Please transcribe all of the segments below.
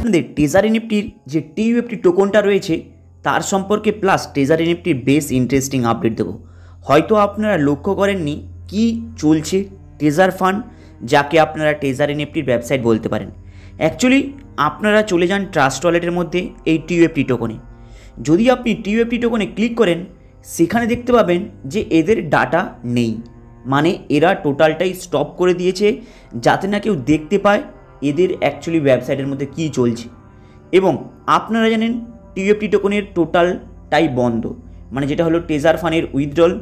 আপনাদের টেজার এনএফটির যে টিইউএফটি টোকনটা রয়েছে তার সম্পর্কে প্লাস টেজার এনএফটির বেশ ইন্টারেস্টিং আপডেট দেবো। হয়তো আপনারা লক্ষ্য করেননি কি চলছে টেজার ফান্ড, যাকে আপনারা টেজার এনএফটির ওয়েবসাইট বলতে পারেন। অ্যাকচুয়ালি আপনারা চলে যান ট্রাস্ট ওয়ালেটের মধ্যে এই টিইউএফটি টোকনে। যদি আপনি টিইউএফটি টোকনে ক্লিক করেন সেখানে দেখতে পাবেন যে এদের ডাটা নেই, মানে এরা টোটালটাই স্টপ করে দিয়েছে যাতে না কেউ দেখতে পায় এদের অ্যাকচুয়ালি ওয়েবসাইটের মধ্যে কী চলছে। এবং আপনারা জানেন টিইউএফটি টোকনের টোটালটাই বন্ধ, মানে যেটা হলো টেজার ফান্ডের উইথড্রল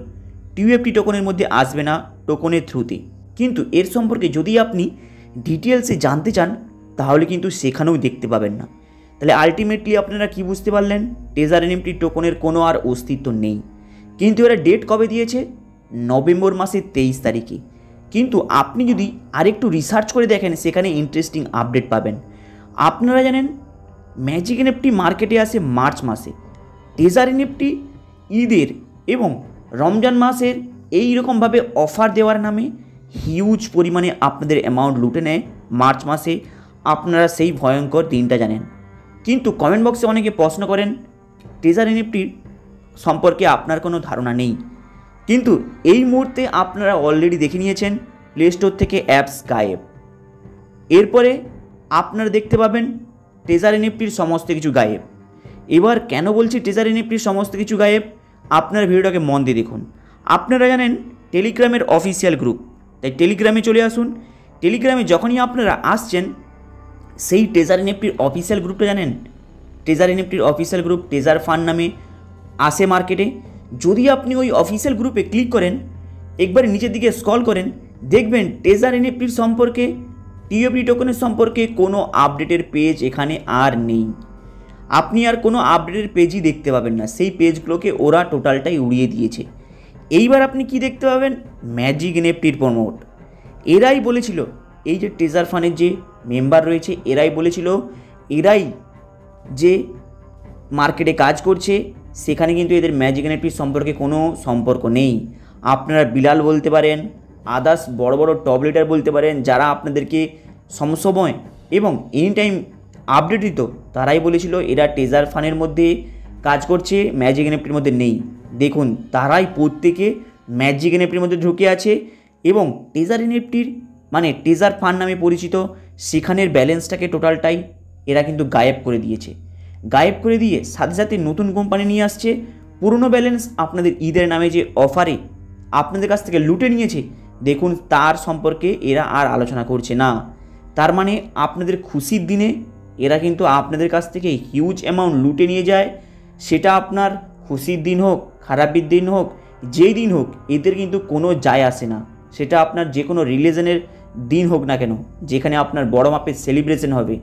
টিইউএফটি টোকনের মধ্যে আসবে না টোকনের থ্রুতে। কিন্তু এর সম্পর্কে যদি আপনি ডিটেলসে জানতে চান তাহলে কিন্তু সেখানেও দেখতে পাবেন না। তাহলে আলটিমেটলি আপনারা কি বুঝতে পারলেন, টেজার এনএফটি টোকনের কোনো আর অস্তিত্ব নেই। কিন্তু এরা ডেট কবে দিয়েছে, নভেম্বর মাসের 23 তারিখে। কিন্তু আপনি যদি আরেকটু রিসার্চ করে দেখেন সেখানে ইন্টারেস্টিং আপডেট পাবেন। আপনারা জানেন ম্যাজিক এনএফটি মার্কেটে আসে মার্চ মাসে, টেজার এনএফটি ঈদের এবং রমজান মাসের এই রকমভাবে অফার দেওয়ার নামে হিউজ পরিমাণে আপনাদের অ্যামাউন্ট লুটে নেয় মার্চ মাসে। আপনারা সেই ভয়ঙ্কর দিনটা জানেন। কিন্তু কমেন্ট বক্সে অনেকে প্রশ্ন করেন টেজার এনএফটির সম্পর্কে আপনার কোনো ধারণা নেই। কিন্তু এই মুহূর্তে আপনারা অলরেডি দেখে নিয়েছেন প্লে স্টোর থেকে অ্যাপস গায়েব। এরপরে আপনারা দেখতে পাবেন টেজার এনএফটির সমস্ত কিছু গায়েব। এবার কেন বলছি টেজার এনএফটির সমস্ত কিছু গায়েব, আপনার ভিডিওটাকে মন দিয়ে দেখুন। আপনারা জানেন টেলিগ্রামের অফিসিয়াল গ্রুপ, তাই টেলিগ্রামে চলে আসুন। টেলিগ্রামে যখনই আপনারা আসছেন সেই টেজার এনএফটির অফিসিয়াল গ্রুপটা জানেন, টেজার এনএফটির অফিসিয়াল গ্রুপ টেজার ফান্ড নামে আসে মার্কেটে। যদি আপনি ওই অফিসিয়াল গ্রুপে ক্লিক করেন, একবার নিচের দিকে স্ক্রল করেন, দেখবেন টেজার এনএফটির সম্পর্কে টিইউএফটি টোকনের সম্পর্কে কোনো আপডেটের পেজ এখানে আর নেই। আপনি আর কোনো আপডেটের পেজই দেখতে পাবেন না, সেই পেজগুলোকে ওরা টোটালটাই উড়িয়ে দিয়েছে। এইবার আপনি কি দেখতে পাবেন, ম্যাজিক এনএফটির প্রমোট। এরাই বলেছিল, এই যে টেজার ফান্ডের যে মেম্বার রয়েছে এরাই বলেছিল এরাই যে মার্কেটে কাজ করছে সেখানে কিন্তু এদের ম্যাজিক এনএফটির সম্পর্কে কোনো সম্পর্ক নেই। আপনারা বিলাল বলতে পারেন, আদার্স বড় বড় টপ লিডার বলতে পারেন, যারা আপনাদেরকে সমসময় এবং এনি টাইম আপডেট দিত, তারাই বলেছিল এরা টেজার ফান্ডের মধ্যে কাজ করছে, ম্যাজিক এনএফটির মধ্যে নেই। দেখুন তারাই প্রত্যেকে ম্যাজিক এনএফটির মধ্যে ঢুকে আছে এবং টেজার এনএফটির মানে টেজার ফান্ড নামে পরিচিত সেখানের ব্যালেন্সটাকে টোটালটাই এরা কিন্তু গায়েব করে দিয়েছে। গায়েব করে দিয়ে সাথে সাথে নতুন কোম্পানি নিয়ে আসছে। পুরনো ব্যালেন্স আপনাদের ঈদের নামে যে অফারে আপনাদের কাছ থেকে লুটে নিয়েছে, দেখুন তার সম্পর্কে এরা আর আলোচনা করছে না। তার মানে আপনাদের খুশির দিনে এরা কিন্তু আপনাদের কাছ থেকে হিউজ অ্যামাউন্ট লুটে নিয়ে যায়। সেটা আপনার খুশির দিন হোক, খারাপের দিন হোক, যেই দিন হোক, এদের কিন্তু কোনো যায় আসে না। সেটা আপনার যে কোনো রিলিজনের দিন হোক না কেন, যেখানে আপনার বড় মাপের সেলিব্রেশন হবে,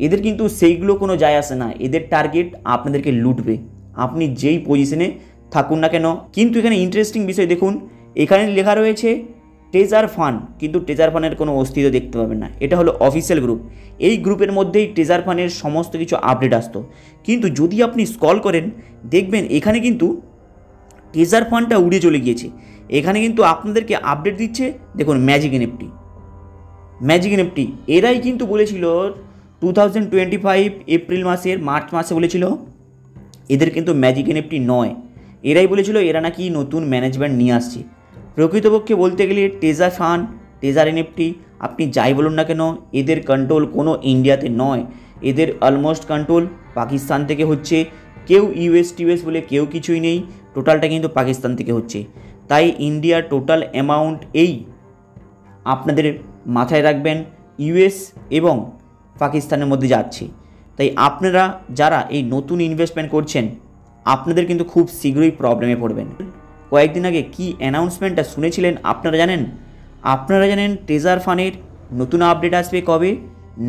এদের কিন্তু সেইগুলো কোনো যায় আসে না। এদের টার্গেট আপনাদেরকে লুটবে, আপনি যেই পজিশনে থাকুন না কেন। কিন্তু এখানে ইন্টারেস্টিং বিষয় দেখুন, এখানে লেখা রয়েছে টেজার ফান্ড, কিন্তু টেজার ফান্ডের কোনো অস্তিত্ব দেখতে পাবেন না। এটা হলো অফিসিয়াল গ্রুপ, এই গ্রুপের মধ্যেই টেজার ফান্ডের সমস্ত কিছু আপডেট আসতো। কিন্তু যদি আপনি স্ক্রল করেন দেখবেন এখানে কিন্তু টেজার ফান্ডটা উড়ে চলে গিয়েছে। এখানে কিন্তু আপনাদেরকে আপডেট দিচ্ছে, দেখুন ম্যাজিক এনএফটি। ম্যাজিক এনএফটি এরাই কিন্তু বলেছিল 2025 এপ্রিল মাসের মার্চ মাসে বলেছিল এদের কিন্তু ম্যাজিক এনএফটি নয়। এরাই বলেছিল এরা নাকি নতুন ম্যানেজমেন্ট নিয়ে আসছে। প্রকৃতপক্ষে বলতে গেলে টেজার ফান্ড, টেজার এনএফটি আপনি যাই বলুন না কেন, এদের কন্ট্রোল কোনো ইন্ডিয়াতে নয়। এদের অলমোস্ট কন্ট্রোল পাকিস্তান থেকে হচ্ছে। কেউ ইউএস বলে কেউ কিছুই নেই, টোটালটা কিন্তু পাকিস্তান থেকে হচ্ছে। তাই ইন্ডিয়ার টোটাল অ্যামাউন্ট এই আপনাদের মাথায় রাখবেন ইউএস এবং পাকিস্তানের মধ্যে যাচ্ছে। তাই আপনারা যারা এই নতুন ইনভেস্টমেন্ট করছেন আপনাদের কিন্তু খুব শীঘ্রই প্রবলেমে পড়বেন। কয়েকদিন আগে কি অ্যানাউন্সমেন্টটা শুনেছিলেন আপনারা জানেন? আপনারা জানেন টেজার ফান্ডের নতুন আপডেট আসবে কবে?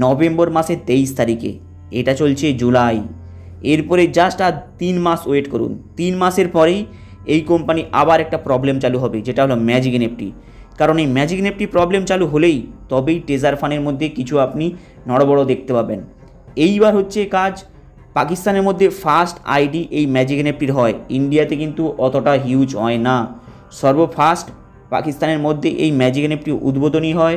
নভেম্বর মাসের 23 তারিখে। এটা চলছে জুলাই। এরপরে জাস্ট আর 3 মাস ওয়েট করুন। 3 মাসের পরেই এই কোম্পানি আবার একটা প্রবলেম চালু হবে, যেটা হলো ম্যাজিক এনএফটি। কারণ এই ম্যাজিক এনএফটি প্রবলেম চালু হলেই তবেই টেজার ফান্ডের মধ্যে কিছু আপনি নড়বড় দেখতে পাবেন। এইবার হচ্ছে কাজ, পাকিস্তানের মধ্যে ফার্স্ট আইডি এই ম্যাজিক এনএফটির হয়, ইন্ডিয়াতে কিন্তু অতটা হিউজ হয় না। সর্বফার্স্ট পাকিস্তানের মধ্যে এই ম্যাজিক এনএফটি উদ্বোধনী হয়,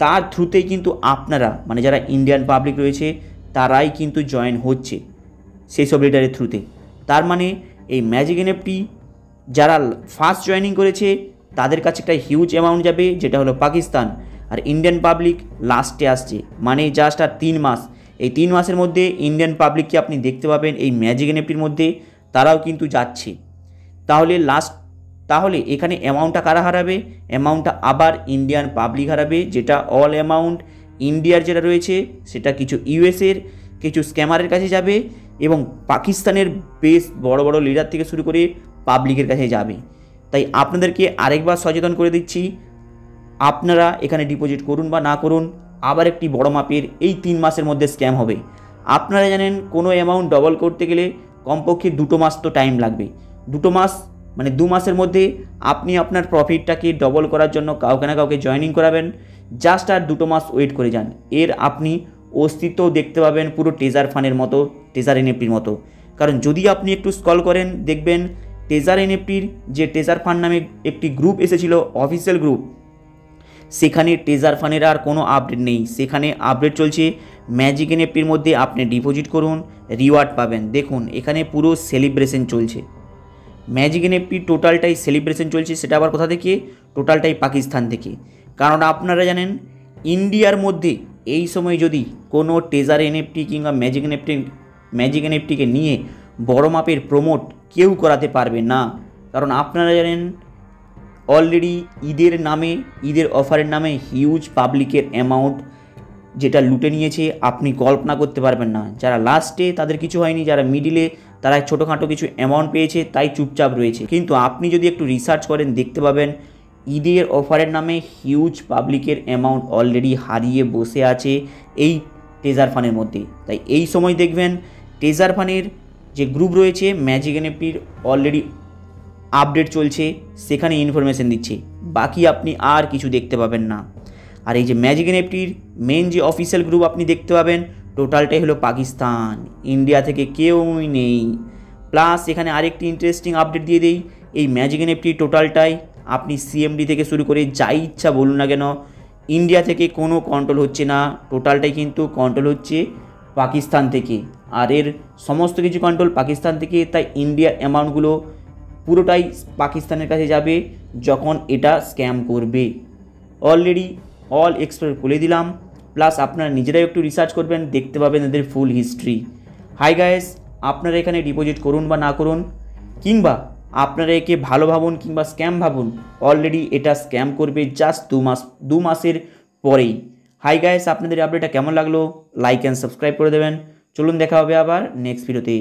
তার থ্রুতেই কিন্তু আপনারা মানে যারা ইন্ডিয়ান পাবলিক রয়েছে তারাই কিন্তু জয়েন হচ্ছে সেই সব লিডারের থ্রুতে। তার মানে এই ম্যাজিক এনএফটি যারা ফার্স্ট জয়েনিং করেছে তাদের কাছে একটা হিউজ অ্যামাউন্ট যাবে, যেটা হলো পাকিস্তান। আর ইন্ডিয়ান পাবলিক লাস্টে আসছে, মানে জাস্ট আর 3 মাস। এই 3 মাসের মধ্যে ইন্ডিয়ান পাবলিককে আপনি দেখতে পাবেন এই ম্যাজিক এনএফটির মধ্যে, তারাও কিন্তু যাচ্ছে। তাহলে এখানে অ্যামাউন্টটা কারা হারাবে? অ্যামাউন্টটা আবার ইন্ডিয়ান পাবলিক হারাবে, যেটা অল অ্যামাউন্ট ইন্ডিয়ার যেটা রয়েছে সেটা কিছু ইউএসের কিছু স্ক্যামারের কাছে যাবে এবং পাকিস্তানের বেশ বড় বড় লিডার থেকে শুরু করে পাবলিকের কাছে যাবে। তাই আপনাদেরকে আরেকবার সচেতন করে দিচ্ছি, আপনারা এখানে ডিপোজিট করুন বা না করুন, আবার একটি বড় মাপের এই 3 মাসের মধ্যে স্ক্যাম হবে। আপনারা জানেন কোনো অ্যামাউন্ট ডবল করতে গেলে কমপক্ষে 2 মাস তো টাইম লাগবে। 2 মাস মানে 2 মাসের মধ্যে আপনি আপনার প্রফিটটাকে ডবল করার জন্য কাউকে না কাউকে জয়েনিং করাবেন। জাস্ট আর 2 মাস ওয়েট করে যান, এর আপনি অস্তিত্বও দেখতে পাবেন পুরো টেজার ফান্ডের মতো, টেজার এনএফটির মতো। কারণ যদি আপনি একটু স্ক্রল করেন দেখবেন টেজার এনএফটির যে টেজার ফান্ড নামে একটি গ্রুপ এসেছিল, অফিসিয়াল গ্রুপ, সেখানে টেজার ফান্ডের আর কোনো আপডেট নেই। সেখানে আপডেট চলছে ম্যাজিক এনএফটির মধ্যে আপনি ডিপোজিট করুন, রিওয়ার্ড পাবেন। দেখুন এখানে পুরো সেলিব্রেশন চলছে, ম্যাজিক এনএফটির টোটালটাই সেলিব্রেশন চলছে। সেটা আবার কোথা থেকে? টোটালটাই পাকিস্তান থেকে। কারণ আপনারা জানেন ইন্ডিয়ার মধ্যে এই সময় যদি কোনো টেজার এনএফটি কিংবা ম্যাজিক এনএফটিকে নিয়ে বড় মাপের প্রমোট কেউ করাতে পারবে না। কারণ আপনারা জানেন অলরেডি ঈদের অফারের নামে হিউজ পাবলিকের অ্যামাউন্ট যেটা লুটে নিয়েছে আপনি কল্পনা করতে পারবেন না। যারা লাস্টে তাদের কিছু হয়নি, যারা মিডিলে তারা ছোটোখাটো কিছু অ্যামাউন্ট পেয়েছে তাই চুপচাপ রয়েছে। কিন্তু আপনি যদি একটু রিসার্চ করেন দেখতে পাবেন ঈদের অফারের নামে হিউজ পাবলিকের অ্যামাউন্ট অলরেডি হারিয়ে বসে আছে এই টেজার ফান্ডের মধ্যে। তাই এই সময় দেখবেন টেজার ফান্ডের যে গ্রুপ রয়েছে ম্যাজিক এনএফটির অলরেডি আপডেট চলছে, সেখানে ইনফরমেশন দিচ্ছে, বাকি আপনি আর কিছু দেখতে পাবেন না। আর এই যে ম্যাজিক এনএফটির মেন যে অফিসিয়াল গ্রুপ আপনি দেখতে পাবেন টোটালটাই হলো পাকিস্তান, ইন্ডিয়া থেকে কেউই নেই। প্লাস এখানে আরেকটি ইন্টারেস্টিং আপডেট দিয়ে দেই, এই ম্যাজিক এনএফটির টোটালটাই আপনি সিএমডি থেকে শুরু করে যাই ইচ্ছা বলুন না কেন ইন্ডিয়া থেকে কোনো কন্ট্রোল হচ্ছে না, টোটালটাই কিন্তু কন্ট্রোল হচ্ছে পাকিস্তান থেকে। আর এর সমস্ত কিছু কন্ট্রোল পাকিস্তান থেকে, তাই ইন্ডিয়ার অ্যামাউন্টগুলো পুরোটাই পাকিস্তানের কাছে যাবে যখন এটা স্ক্যাম করবে। অলরেডি অল এক্সপ্লোর করে দিলাম, প্লাস আপনারা নিজেরাই একটু রিসার্চ করবেন, দেখতে পাবেন এদের ফুল হিস্ট্রি। হাই গাইস, আপনারা এখানে ডিপোজিট করুন বা না করুন, কিংবা আপনারা একে ভালো ভাবুন কিংবা স্ক্যাম ভাবুন, অলরেডি এটা স্ক্যাম করবে জাস্ট 2 মাসের পরেই। হাই গাইস, আপনাদের আপডেটটা কেমন লাগলো লাইক অ্যান্ড সাবস্ক্রাইব করে দেবেন। চলুন দেখা হবে আবার নেক্সট ভিডিওতে।